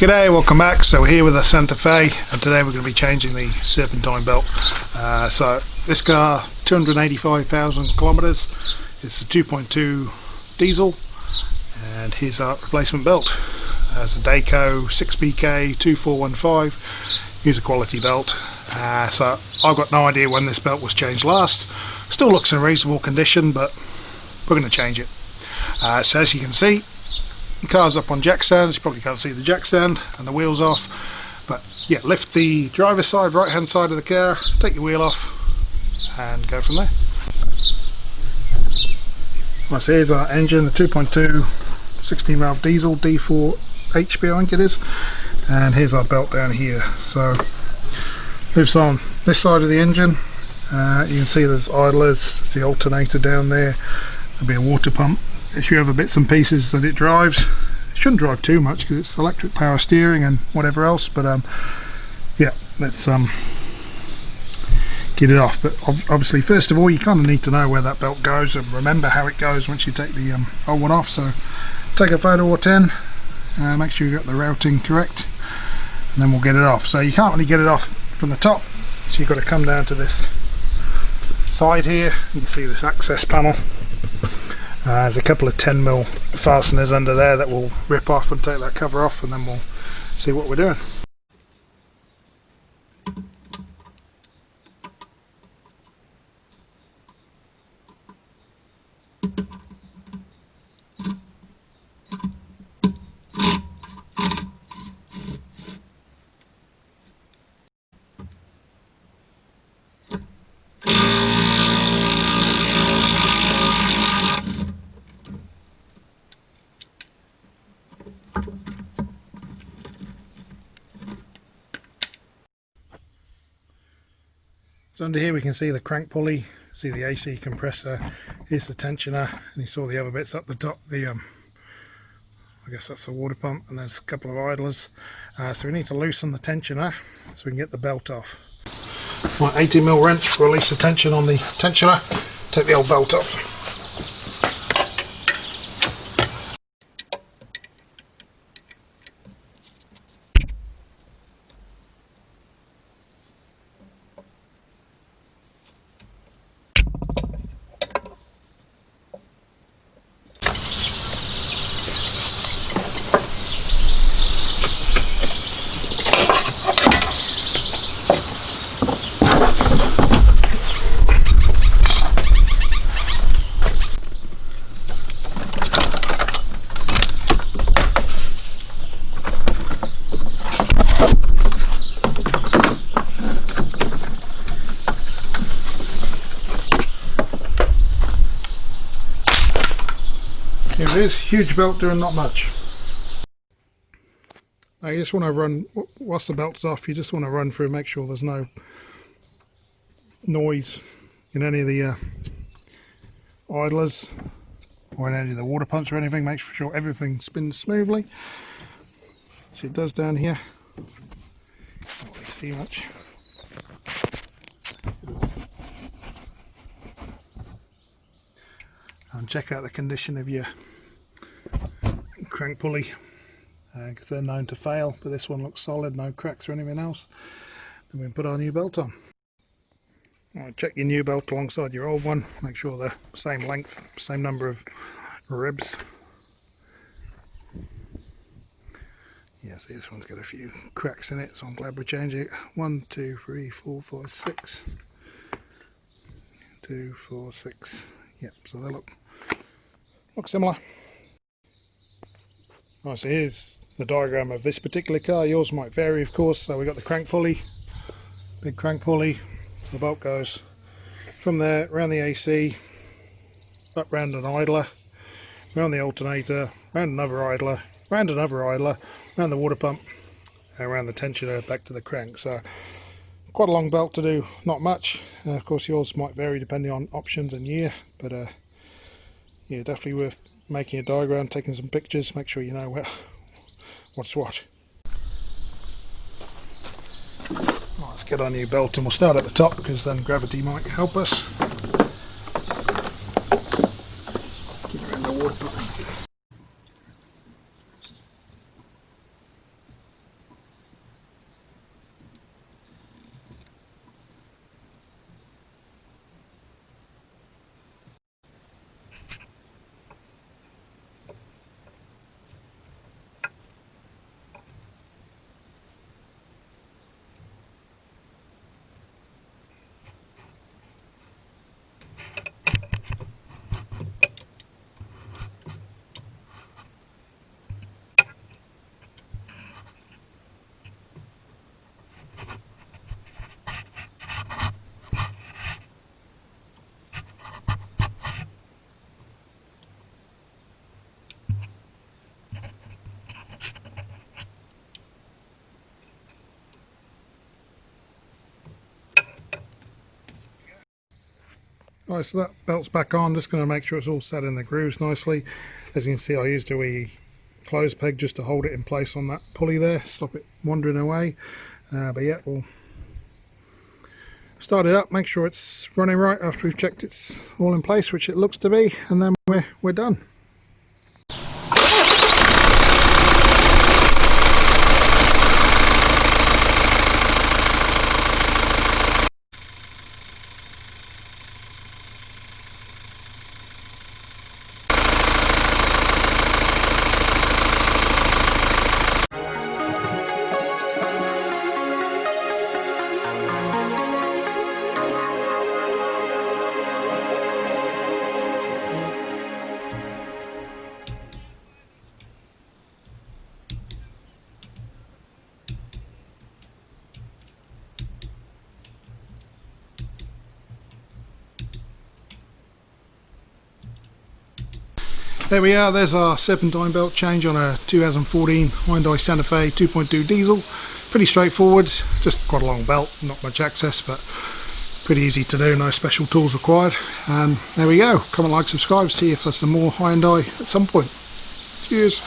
G'day, welcome back. So we're here with a Santa Fe, and today we're going to be changing the Serpentine belt. So this car, 285,000 kilometers. It's a 2.2 diesel, and here's our replacement belt. It's a Dayco 6BK 2415. Here's a quality belt. So I've got no idea when this belt was changed last. Still looks in reasonable condition, but we're going to change it. So as you can see, the car's up on jack stands. You probably can't see the jack stand and the wheels off, but yeah, lift the driver's side, right hand side of the car, take your wheel off and go from there. Right, so here's our engine, the 2.2 16 valve diesel D4 HP I think it is, and here's our belt down here. So lives on this side of the engine. You can see there's idlers, there's the alternator down there, there'll be a water pump. A few other bits and pieces that it drives. It shouldn't drive too much because it's electric power steering and whatever else, but yeah, let's get it off. But obviously, first of all, you kind of need to know where that belt goes and remember how it goes once you take the old one off. So take a photo or 10, make sure you got the routing correct, and then we'll get it off. So you can't really get it off from the top, so you've got to come down to this side here. You can see this access panel. There's a couple of 10mm fasteners under there that will rip off and take that cover off, and then we'll see what we're doing. So under here we can see the crank pulley, see the AC compressor, here's the tensioner, and you saw the other bits up the top, the I guess that's the water pump, and there's a couple of idlers. So we need to loosen the tensioner so we can get the belt off. Right, 80mm wrench to release the tension on the tensioner, take the old belt off. Here it is, huge belt doing not much. Now you just want to run, whilst the belt's off, you just want to run through, make sure there's no noise in any of the idlers or in any of the water pumps or anything. Make sure everything spins smoothly, which it does down here. Can't really see much. And check out the condition of your crank pulley, because they're known to fail, but this one looks solid, no cracks or anything else. Then we can put our new belt on. Right, check your new belt alongside your old one, make sure they're same length, same number of ribs. Yeah, see, this one's got a few cracks in it, so I'm glad we changed it. 1, 2, 3, 4, 5, 6. 2, 4, 6. Yep, so they look similar. Right, so here's the diagram of this particular car. Yours might vary, of course. So we've got the crank pulley, big crank pulley. So the bolt goes from there around the AC, up round an idler, round the alternator, round another idler, round the water pump, and around the tensioner back to the crank. So quite a long belt to do, not much. Of course yours might vary depending on options and year, but yeah, definitely worth making a diagram, taking some pictures, make sure you know what's what. Let's get our new belt, and we'll start at the top because then gravity might help us. Get around the water pump. Right, so that belt's back on. Just going to make sure it's all set in the grooves nicely. As you can see, I used a wee clothes peg just to hold it in place on that pulley there, stop it wandering away. But yeah, we'll start it up, make sure it's running right after we've checked it's all in place, which it looks to be, and then we're done. There we are, there's our serpentine belt change on a 2014 Hyundai Santa Fe 2.2 diesel. Pretty straightforward, just quite a long belt, not much access, but pretty easy to do, no special tools required. And there we go, comment, like, subscribe, see you for some more Hyundai at some point. Cheers.